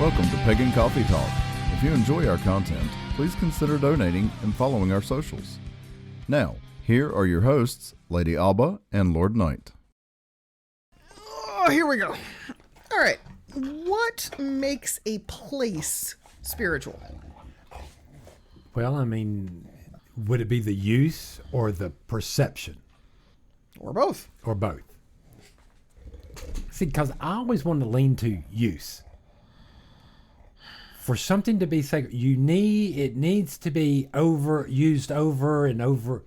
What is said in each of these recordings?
Welcome to Pagan Coffee Talk. If you enjoy our content, please consider donating and following our socials. Now, here are your hosts, Lady Alba and Lord Knight. Oh, here we go. All right. What makes a place spiritual? Well, I mean, would it be the use or the perception? Or both. Or both? See, because I always want to lean to use. For something to be sacred, it needs to be used over and over.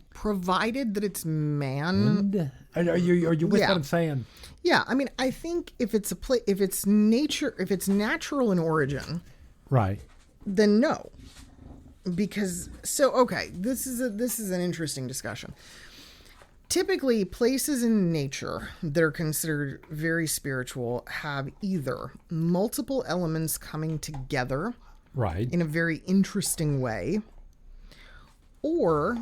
Provided that it's man. Are you with what I'm saying? Yeah, I mean, I think if it's it's natural in origin, right? Then no, because this is an interesting discussion. Typically, places in nature that are considered very spiritual have either multiple elements coming together, right, in a very interesting way, or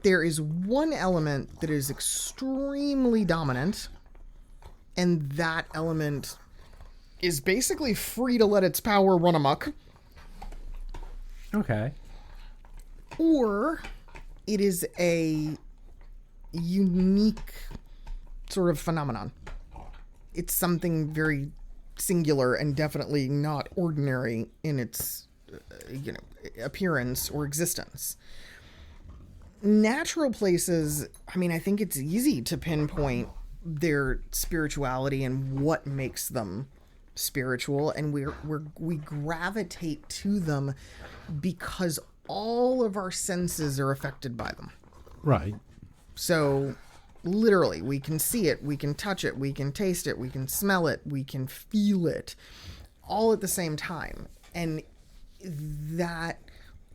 there is one element that is extremely dominant, and that element is basically free to let its power run amok. Okay. Or it is a unique sort of phenomenon. It's something very singular and definitely not ordinary in its appearance or existence. Natural places, I mean, I think it's easy to pinpoint their spirituality and what makes them spiritual, and we gravitate to them because all of our senses are affected by them. Right. So literally, we can see it, we can touch it, we can taste it, we can smell it, we can feel it all at the same time. And that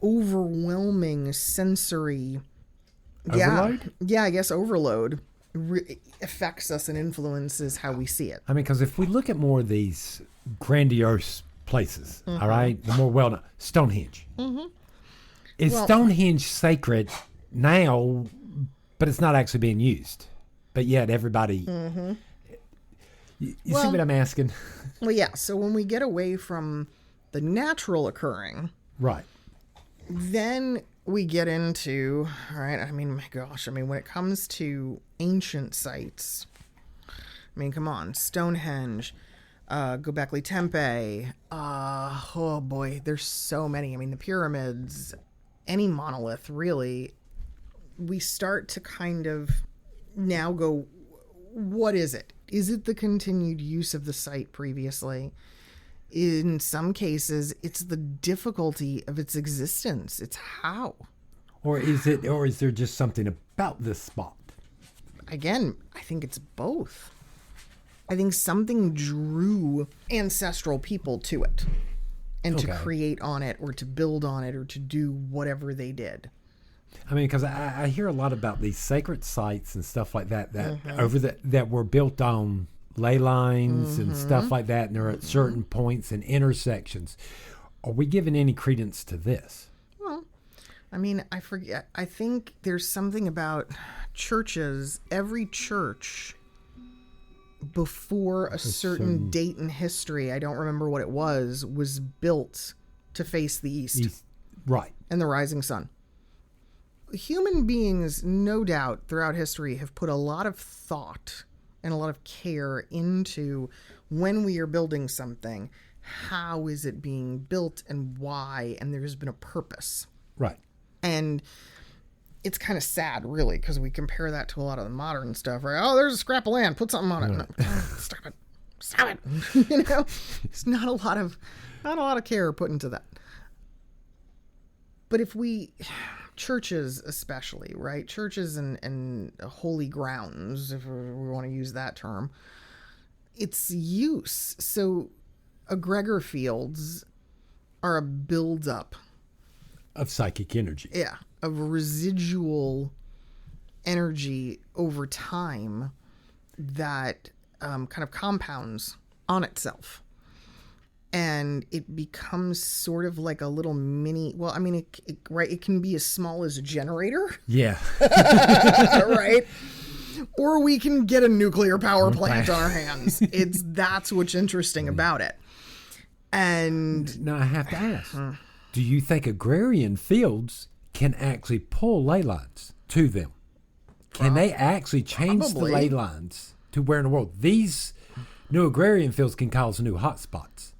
overwhelming sensory overload? Yeah, I guess overload affects us and influences how we see it. I mean, because if we look at more of these grandiose places, all right, the more well-known, Stonehenge. Is Stonehenge sacred now, but it's not actually being used? But yet everybody... You see what I'm asking? Well, yeah, so when we get away from the natural occurring... Right. Then we get into, all right, I mean, my gosh, I mean, when it comes to ancient sites, I mean, come on, Stonehenge, Göbekli Tepe, oh boy, there's so many. I mean, the pyramids, any monolith, really, we start to kind of now go, what is it? Is it the continued use of the site previously? In some cases, it's the difficulty of its existence. It's how. Or is there just something about this spot? Again, I think it's both. I think something drew ancestral people to it and to create on it or to build on it or to do whatever they did. I mean, because I hear a lot about these sacred sites and stuff like that that were built on ley lines and stuff like that, and they're at certain points and intersections. Are we giving any credence to this? Well, I mean, I forget. I think there's something about churches. Every church before a certain date in history, I don't remember what it was built to face the east. Right. And the rising sun. Human beings, no doubt, throughout history have put a lot of thought and a lot of care into when we are building something, how is it being built and why, and there's been a purpose. Right. And it's kind of sad, really, because we compare that to a lot of the modern stuff, right? Oh, there's a scrap of land, put something on it. No, stop it. You know, it's not a lot of care put into that. But if churches especially, right? Churches and holy grounds, if we want to use that term, it's use. So egregor fields are a buildup of psychic energy. Yeah, of residual energy over time that kind of compounds on itself. And it becomes sort of like a little mini, well, I mean, it can be as small as a generator. Yeah. Right? or we can get a nuclear power plant on our hands. That's what's interesting about it. And now I have to ask, do you think agrarian fields can actually pull ley lines to them? Can they actually change the ley lines to where in the world these new agrarian fields can cause new hotspots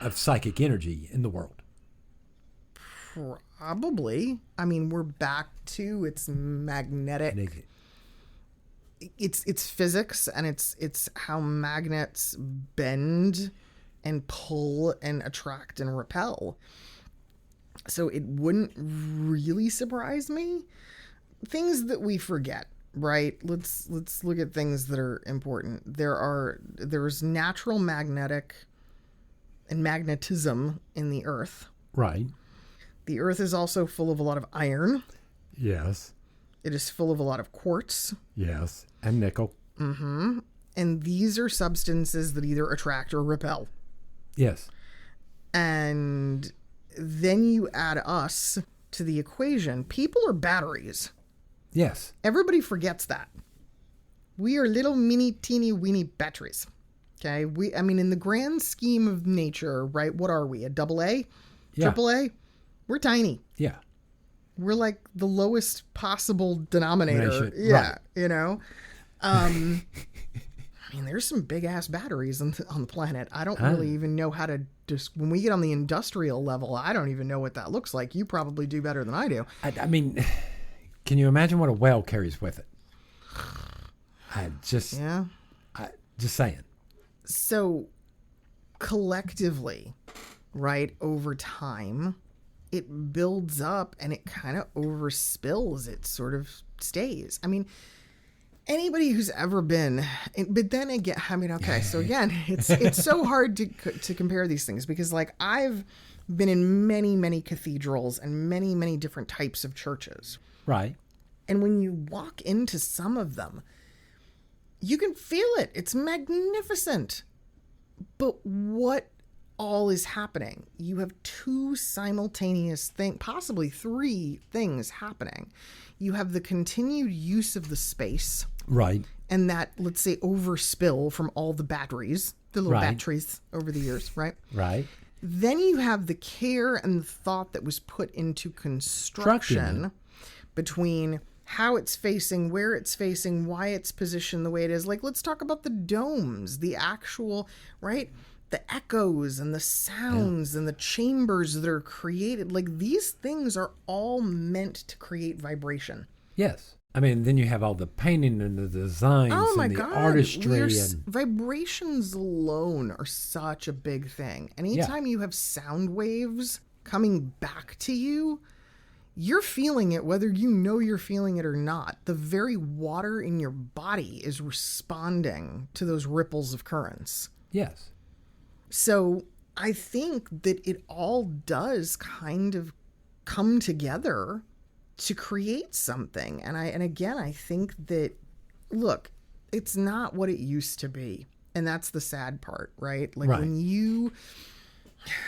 of psychic energy in the world? Probably. I mean, we're back to its magnetic. It's physics, and it's how magnets bend and pull and attract and repel. So it wouldn't really surprise me. Things that we forget, right? Let's look at things that are important. There's natural magnetic and magnetism in the earth. Right. The earth is also full of a lot of iron. Yes. It is full of a lot of quartz. Yes. And nickel. Mm-hmm. And these are substances that either attract or repel. Yes. And then you add us to the equation. People are batteries. Yes. Everybody forgets that. We are little mini teeny weeny batteries. Okay? In the grand scheme of nature, right? What are we? A double A? Yeah. Triple A? We're tiny. Yeah. We're like the lowest possible denominator. Right. You know? There's some big ass batteries on the planet. I don't really even know how to when we get on the industrial level, I don't even know what that looks like. You probably do better than I do. I mean, can you imagine what a well carries with it? Just saying. So collectively, right, over time, it builds up and it kind of overspills. It sort of stays. I mean, anybody who's ever been, but then again, okay, so again, it's so hard to compare these things because, like, I've been in many, many cathedrals and many, many different types of churches. Right. And when you walk into some of them, you can feel it. It's magnificent. But what all is happening? You have two simultaneous things, possibly three things happening. You have the continued use of the space. Right. And that, let's say, overspill from all the batteries, the little batteries over the years, right? Right. Then you have the care and the thought that was put into construction between how it's facing, where it's facing, why it's positioned the way it is. Like, let's talk about the domes, the actual, right? The echoes and the sounds and the chambers that are created. Like, these things are all meant to create vibration. Yes. I mean, then you have all the painting and the designs and the artistry. Vibrations alone are such a big thing. Anytime you have sound waves coming back to you, you're feeling it whether you know you're feeling it or not. The very water in your body is responding to those ripples of currents. Yes. So I think that it all does kind of come together to create something. And again, I think that, look, it's not what it used to be. And that's the sad part, right? Like when you,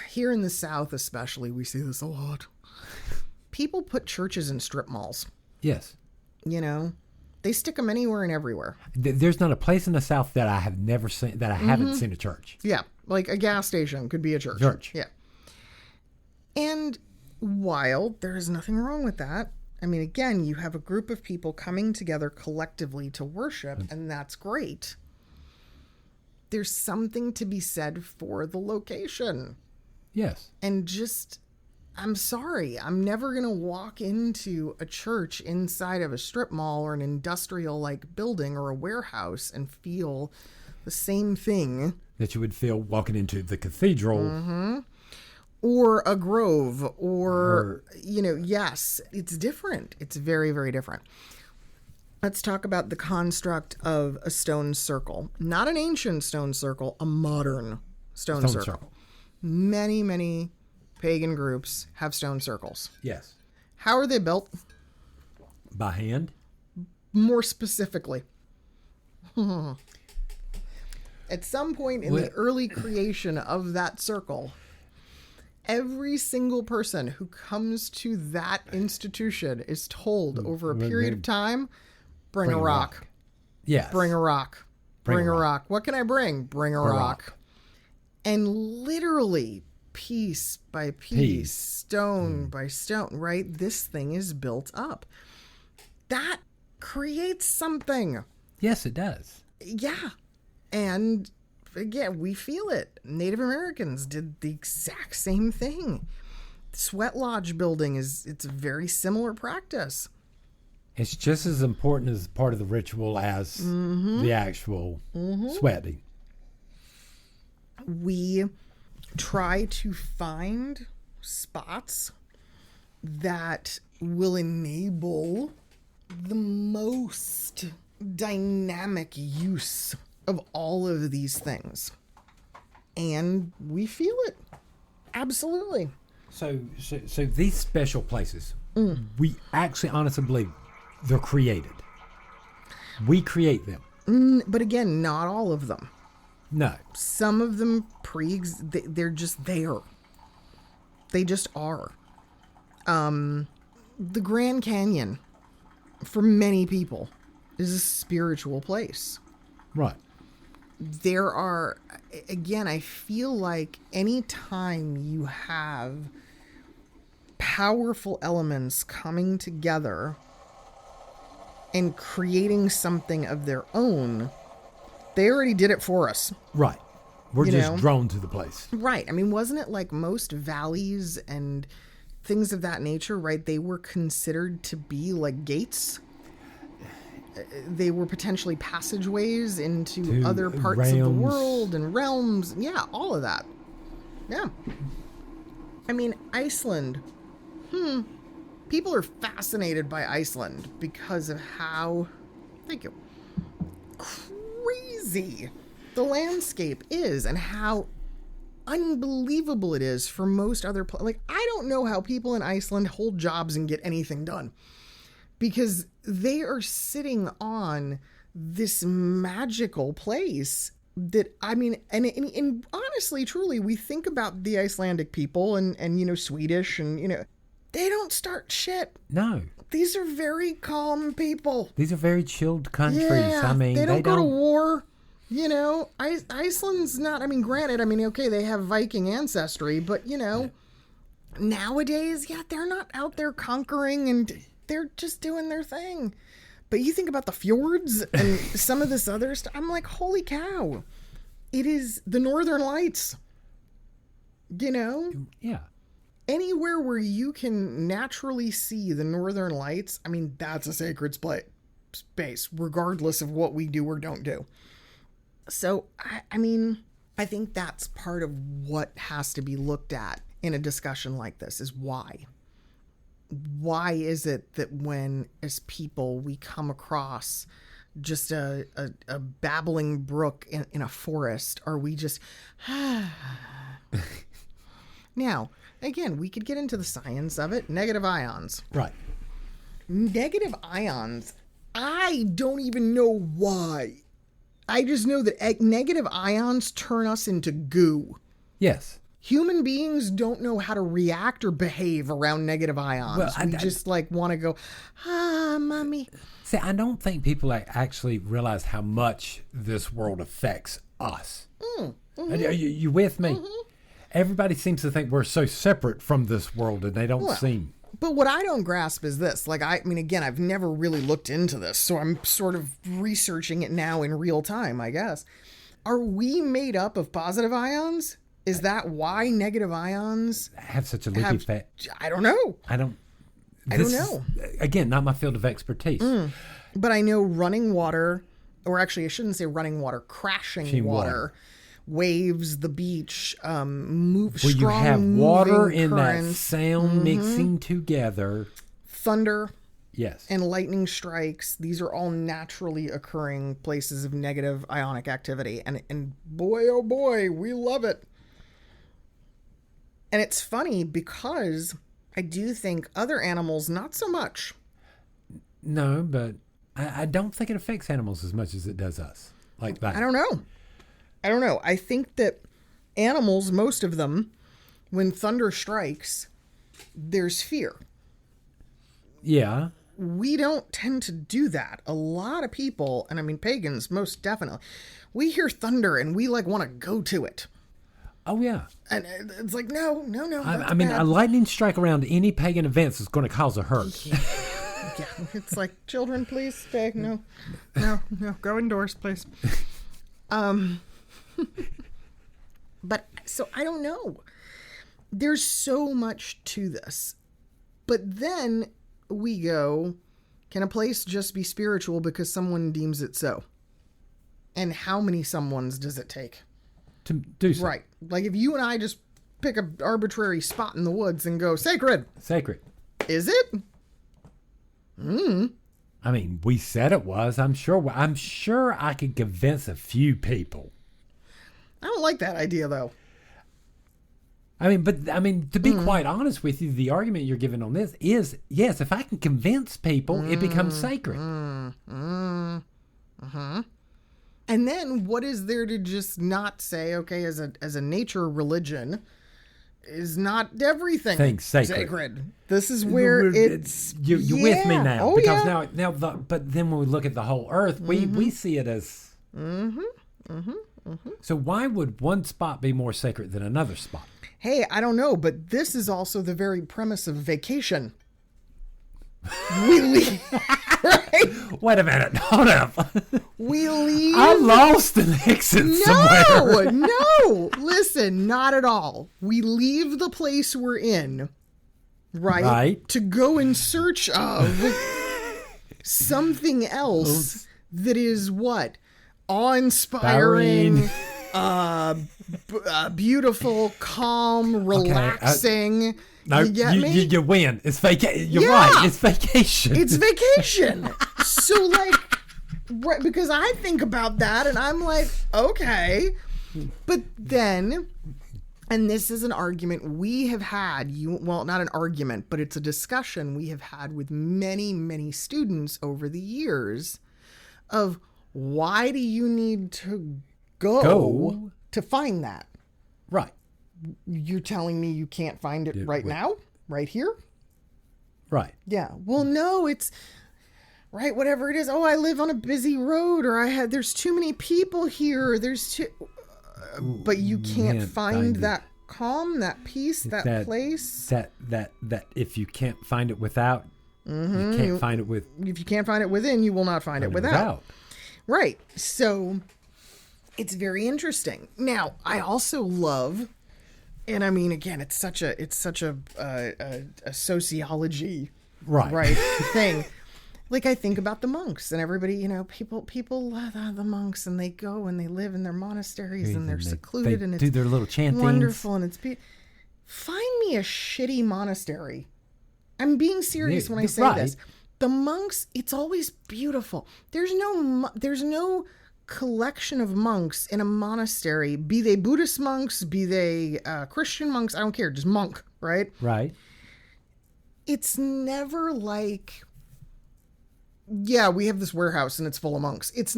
here in the South especially, we see this a lot. People put churches in strip malls. Yes. You know, they stick them anywhere and everywhere. There's not a place in the South that I have never seen, that I haven't seen a church. Yeah. Like a gas station could be a church. Yeah. And while there is nothing wrong with that, I mean, again, you have a group of people coming together collectively to worship, and that's great. There's something to be said for the location. Yes. And just, I'm sorry, I'm never going to walk into a church inside of a strip mall or an industrial-like building or a warehouse and feel the same thing that you would feel walking into the cathedral. Or a grove, or, yes, it's different. It's very, very different. Let's talk about the construct of a stone circle. Not an ancient stone circle, a modern stone circle. Many, many pagan groups have stone circles. Yes. How are they built? By hand? More specifically. At some point in the early creation of that circle, every single person who comes to that institution is told over a period of time, bring a rock. Yes. Bring a rock. Bring a rock. What can I bring? Bring a rock. And literally, piece by piece, stone by stone, right? This thing is built up. That creates something. Yes, it does. Yeah. And again, we feel it. Native Americans did the exact same thing. Sweat lodge building it's a very similar practice. It's just as important as part of the ritual as the actual sweating. We try to find spots that will enable the most dynamic use of all of these things. And we feel it. Absolutely. So these special places, we actually honestly believe they're created. We create them. But again, not all of them. No. Some of them they're just there. They just are. The Grand Canyon, for many people, is a spiritual place. Right. There are, again, I feel like anytime you have powerful elements coming together and creating something of their own, they already did it for us. Right. We're just drawn to the place. Right. I mean, wasn't it like most valleys and things of that nature, right? They were considered to be like gates. They were potentially passageways into other parts of the world and realms. Yeah, all of that. Yeah. I mean, Iceland. People are fascinated by Iceland because of how, thank you, crazy the landscape is and how unbelievable it is for most other like I don't know how people in Iceland hold jobs and get anything done, because they are sitting on this magical place that, I mean, and honestly, truly, we think about the Icelandic people and Swedish and, they don't start shit. No. These are very calm people. These are very chilled countries. Yeah, I mean, they don't go to war. Iceland's not, I mean, granted, I mean, okay, they have Viking ancestry, but, nowadays, they're not out there conquering and they're just doing their thing. But you think about the fjords and some of this other stuff, I'm like, holy cow. It is the Northern Lights. Yeah. Anywhere where you can naturally see the Northern Lights, I mean, that's a sacred space, regardless of what we do or don't do. So, I mean, I think that's part of what has to be looked at in a discussion like this is why. Why is it that when, as people, we come across just a babbling brook in a forest, are we just... Now, again, we could get into the science of it. Negative ions. Right. Negative ions, I don't even know why. I just know that negative ions turn us into goo. Yes. Human beings don't know how to react or behave around negative ions. Well, we just want to go, mommy. See, I don't think people actually realize how much this world affects us. Are you with me? Mm-hmm. Everybody seems to think we're so separate from this world, and they don't seem. But what I don't grasp is this. Like, I mean, again, I've never really looked into this, so I'm sort of researching it now in real time, I guess. Are we made up of positive ions? Is that why negative ions have such a leaky effect? I don't know. I don't know. Again, not my field of expertise. But I know running water, or actually I shouldn't say running water, crashing water, waves, the beach, move where strong you have water in currents, that sound mixing together. Thunder. Yes. And lightning strikes. These are all naturally occurring places of negative ionic activity. And boy, oh boy, we love it. And it's funny because I do think other animals, not so much. No, but I don't think it affects animals as much as it does us. Like that. I don't know. I think that animals, most of them, when thunder strikes, there's fear. Yeah. we don't tend to do that. A lot of people, and I mean pagans most definitely, we hear thunder and we like want to go to it. Oh, yeah. And it's like, no. I mean, bad. a lightning strike around any pagan events is going to cause a hurt. Yeah. It's like, children, please stay. No. Go indoors, please. But so I don't know. There's so much to this. But then we go, can a place just be spiritual because someone deems it so? And how many someones does it take? To do so. Right. Like if you and I just pick an arbitrary spot in the woods and go, sacred. Sacred. Is it? I mean, we said it was. I'm sure I could convince a few people. I don't like that idea, though. I mean, to be quite honest with you, the argument you're giving on this is, yes, if I can convince people, it becomes sacred. And then what is there to just not say, okay, as a nature religion, is not everything sacred. This is where it's... You're with me now. Oh, because yeah. but then when we look at the whole earth, we see it as... So why would one spot be more sacred than another spot? Hey, I don't know, but this is also the very premise of vacation. We leave, right? Wait a minute. Hold up. We leave. I lost an exit somewhere. No. Listen, not at all. We leave the place we're in, right? To go in search of something else that is what? Awe-inspiring, beautiful, calm, relaxing. No, you get me? You win. It's vacation. You're right. It's vacation. It's vacation. So, like, right, because I think about that and I'm like, okay. But then, and this is an argument we have had, well, not an argument, but it's a discussion we have had with many, many students over the years of why do you need to go to find that? Right. You're telling me you can't find it right now? Right here? Right. Yeah. Well, no, it's right. Whatever it is. Oh, I live on a busy road, or there's too many people here. But you can't find that calm, that peace, that place. That if you can't find it without, you can't find it with. If you can't find it within, you will not find it without. Right. So it's very interesting. Now, I also love. And I mean, again, it's such a sociology, right thing. Like I think about the monks and everybody, people love the monks and they go and they live in their monasteries and they're secluded and it's do their little chantings. Wonderful and it's beautiful. Find me a shitty monastery. I'm being serious when I say this. The monks, it's always beautiful. There's no collection of monks in a monastery, be they Buddhist monks, be they Christian monks, I don't care, just monk, right? Right. It's never like, yeah, we have this warehouse and it's full of monks. It's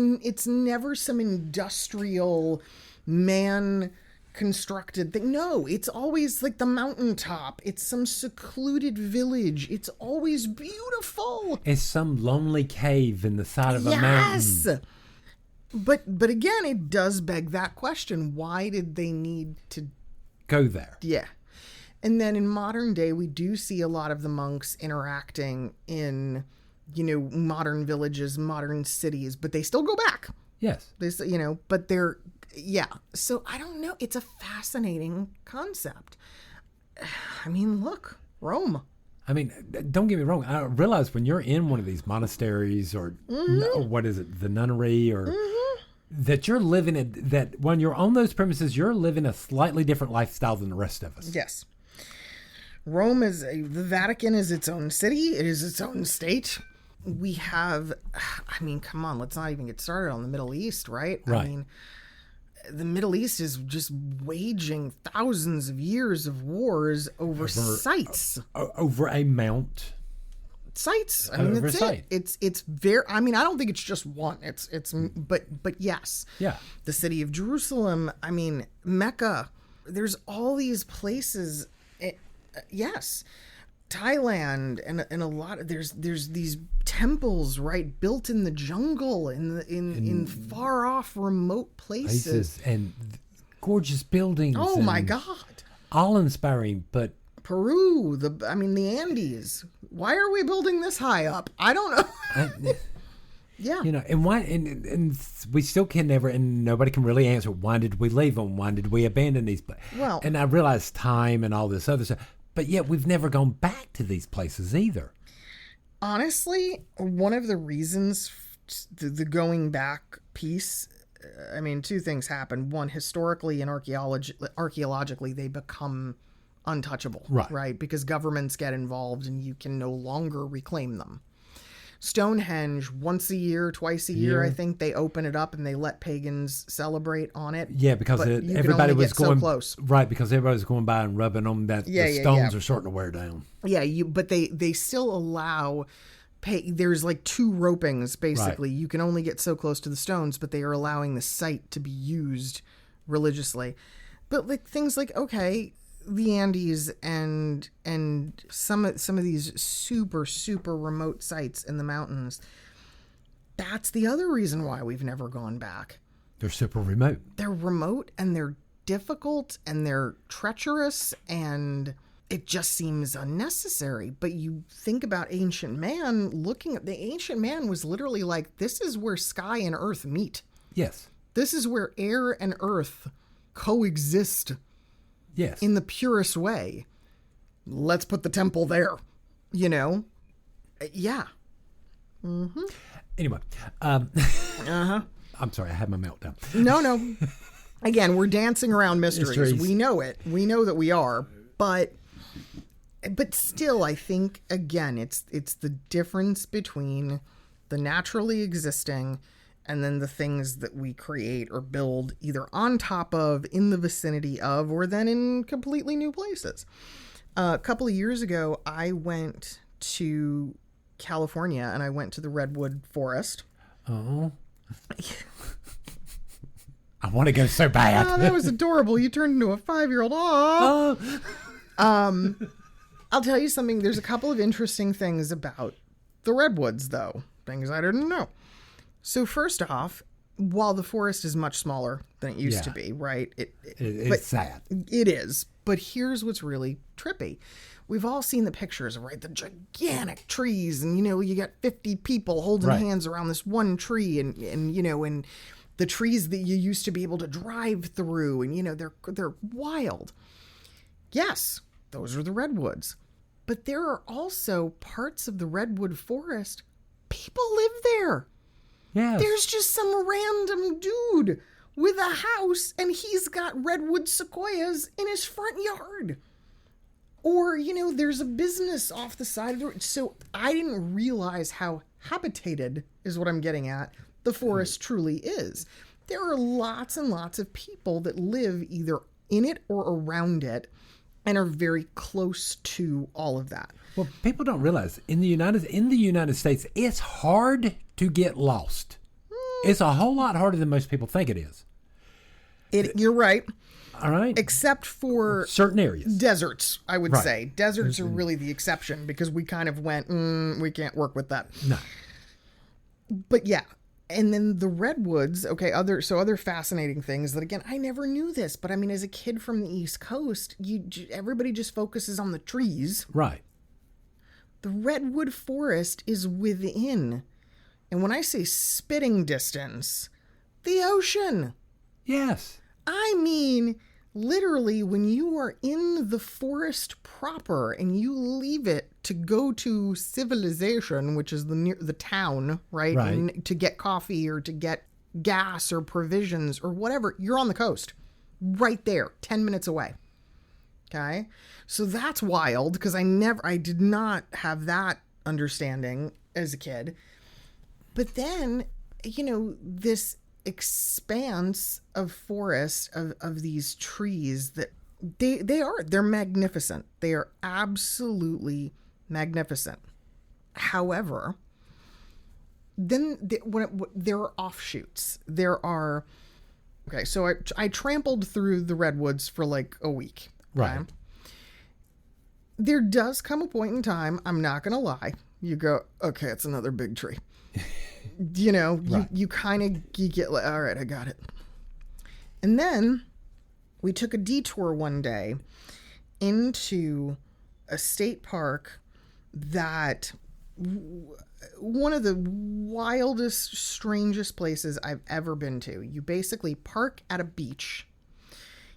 never some industrial man constructed thing. No, it's always like the mountaintop. It's some secluded village. It's always beautiful. It's some lonely cave in the side of a mountain. Yes. But again, it does beg that question. Why did they need to go there? Yeah. And then in modern day, we do see a lot of the monks interacting in, modern villages, modern cities, but they still go back. Yes. But they're, yeah. So I don't know. It's a fascinating concept. I mean, look, Rome. I mean, don't get me wrong. I realize when you're in one of these monasteries or what is it, the nunnery or that you're living that when you're on those premises, you're living a slightly different lifestyle than the rest of us. Yes. Rome the Vatican is its own city. It is its own state. We have, I mean, come on, let's not even get started on the Middle East, right? Right. I mean, the Middle East is just waging thousands of years of wars over sites. Over a mount. Sites. I mean, that's it. It's very, I mean, I don't think it's just one. But yes. Yeah. The city of Jerusalem. I mean, Mecca. There's all these places. Yes. Thailand and a lot of there's these temples, right, built in the jungle in far off remote places and gorgeous buildings. Oh my God. All inspiring, but Peru, the Andes. Why are we building this high up? I don't know. Yeah. And why? And we still can never, and nobody can really answer. Why did we leave them? Why did we abandon these places? Well, and I realize time and all this other stuff, but yet we've never gone back to these places either. Honestly, one of the reasons the going back piece. Two things happen. One, historically and archaeologically, they become untouchable, right? Because governments get involved and you can no longer reclaim them. Stonehenge, once a year, twice a year, I think they open it up and they let pagans celebrate on it. Yeah, because everybody was going so close. Right, because everybody was going by and rubbing on that the stones are starting to wear down. Yeah, but they still allow. There's like 2 ropings, basically. Right. You can only get so close to the stones, but they are allowing the site to be used religiously. But like things like, okay, the Andes and some of these super, super remote sites in the mountains, that's the other reason why we've never gone back. They're super remote. They're remote and they're difficult and they're treacherous and it just seems unnecessary. But you think about ancient man, looking at the ancient man was literally like, this is where sky and earth meet. Yes. This is where air and earth coexist. Yes. In the purest way. Let's put the temple there. Yeah. Mm-hmm. Anyway. I'm sorry, I had my meltdown. No. Again, we're dancing around mysteries. We know it. We know that we are. But still, I think, again, it's the difference between the naturally existing and then the things that we create or build either on top of, in the vicinity of, or then in completely new places. A couple of years ago, I went to California and I went to the Redwood forest. Oh. I want to go so bad. Oh, that was adorable. You turned into a 5-year-old. Oh. I'll tell you something. There's a couple of interesting things about the Redwoods, though. Things I didn't know. So first off, while the forest is much smaller than it used to be, right? It's sad. It is. But here's what's really trippy. We've all seen the pictures, right? The gigantic trees, and you got 50 people holding hands around this one tree, and the trees that you used to be able to drive through, and they're wild. Yes, those are the redwoods. But there are also parts of the redwood forest. People live there. Yes. There's just some random dude with a house and he's got redwood sequoias in his front yard. Or, there's a business off the side of the road. So I didn't realize how habitated, is what I'm getting at, the forest truly is. There are lots and lots of people that live either in it or around it and are very close to all of that. Well, people don't realize in the United States, it's hard to get lost. It's a whole lot harder than most people think it is. You're right. All right. Except for certain areas. Deserts, I would say. Deserts are really the exception because we kind of went, we can't work with that. No. But yeah. And then the redwoods, okay, other fascinating things that, again, I never knew this, but as a kid from the East Coast, everybody just focuses on the trees. Right. The redwood forest is within, and when I say spitting distance, the ocean. Yes. Literally, when you are in the forest proper and you leave it to go to civilization, which is the town, right? And to get coffee or to get gas or provisions or whatever, you're on the coast, right there, 10 minutes away. Okay, so that's wild because I did not have that understanding as a kid. But then, this expanse of forest of these trees that they're magnificent. They are absolutely magnificent. However, then there are offshoots. So I trampled through the redwoods for like a week. Right. Okay? there does come a point in time, I'm not going to lie, you go, okay, it's another big tree. You know, Right. you kind of, you get like, all right, I got it. And then we took a detour one day into a state park that one of the wildest, strangest places I've ever been to. You basically park at a beach,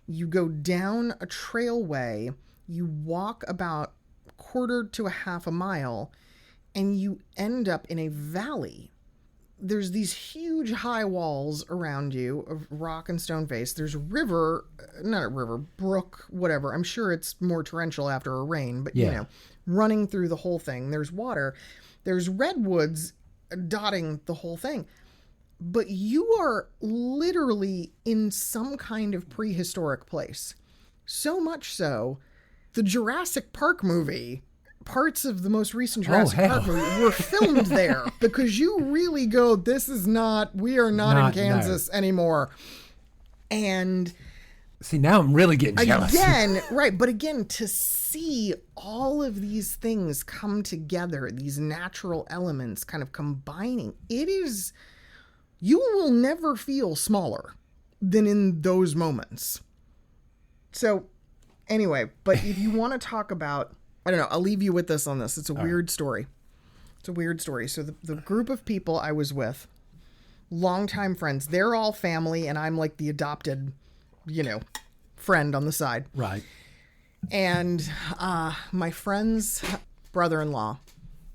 you go down a trailway, you walk about quarter to a half a mile, and you end up in a valley. There's these huge high walls around you of rock and stone face. There's a river, not a river, brook, whatever. I'm sure it's more torrential after a rain, but Yeah. you know, running through the whole thing. There's water. There's redwoods dotting the whole thing. But you are literally in some kind of prehistoric place. So much so, the Jurassic Park movie, parts of the most recent Jurassic Park movie were filmed there, because you really go, this is not, we are not in Kansas anymore. And see, now I'm really getting jealous. again, right, but again, to see all of these things come together, these natural elements kind of combining, it is, you will never feel smaller than in those moments. So anyway, but if you want to talk about, I don't know, I'll leave you with this on this. It's a weird story. It's a weird story. So the group of people I was with, longtime friends, they're all family, and I'm like the adopted, you know, friend on the side. Right. And my friend's brother-in-law,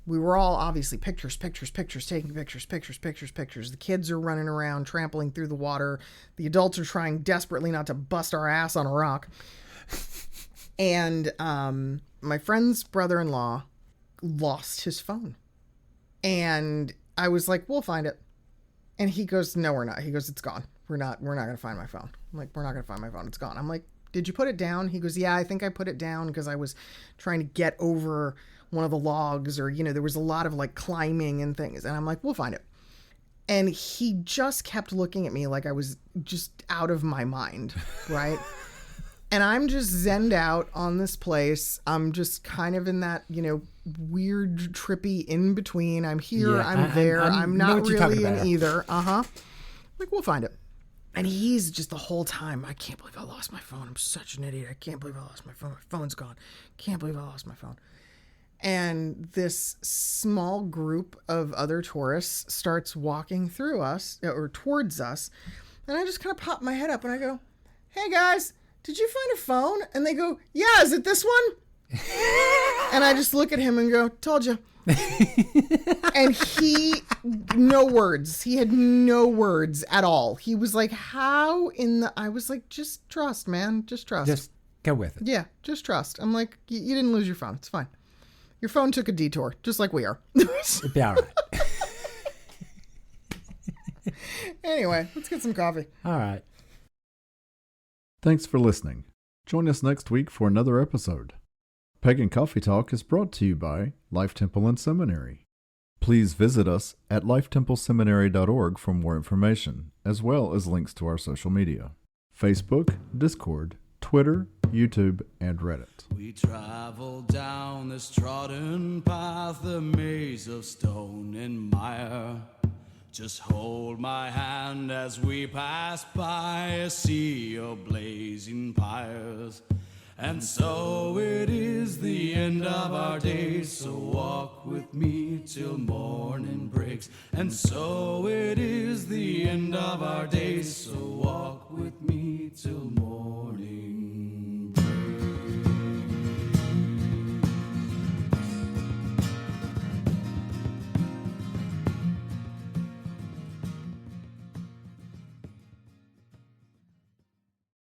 we were all obviously pictures, taking pictures. The kids are running around, trampling through the water. The adults are trying desperately not to bust our ass on a rock. And my friend's brother-in-law lost his phone. And I was like, we'll find it. And he goes, no, we're not. He goes, it's gone. We're not going to find my phone. I'm like, we're not going to find my phone. It's gone. I'm like, did you put it down? He goes, yeah, I think I put it down because I was trying to get over one of the logs, or, you know, there was a lot of like climbing and things. And I'm like, we'll find it. And he just kept looking at me like I was just out of my mind. Right. And I'm just zenned out on this place. I'm just kind of in that, you know, weird, trippy in between. I'm here, Yeah, I'm there. I'm not really in about. either. Like, we'll find it. And he's just the whole time, I can't believe I lost my phone. I'm such an idiot. I can't believe I lost my phone. My phone's gone. Can't believe I lost my phone. And this small group of other tourists starts walking through us, or towards us. And I just kind of pop my head up and I go, hey guys, did you find a phone? And they go, yeah, is it this one? And I just look at him and go, told you. And he, no words. He had no words at all. He was like, how in the, I was like, just trust, man. Just trust. Just go with it. Yeah, just trust. I'm like, you didn't lose your phone. It's fine. Your phone took a detour, just like we are. It'd be all right. Anyway, let's get some coffee. All right. Thanks for listening. Join us next week for another episode. Pagan Coffee Talk is brought to you by Life Temple and Seminary. Please visit us at lifetempleseminary.org for more information, as well as links to our social media: Facebook, Discord, Twitter, YouTube, and Reddit. We travel down this trodden path, a maze of stone and mire. Just hold my hand as we pass by a sea of blazing pyres. And so it is the end of our days, so walk with me till morning breaks. And so it is the end of our days, so walk with me till morning.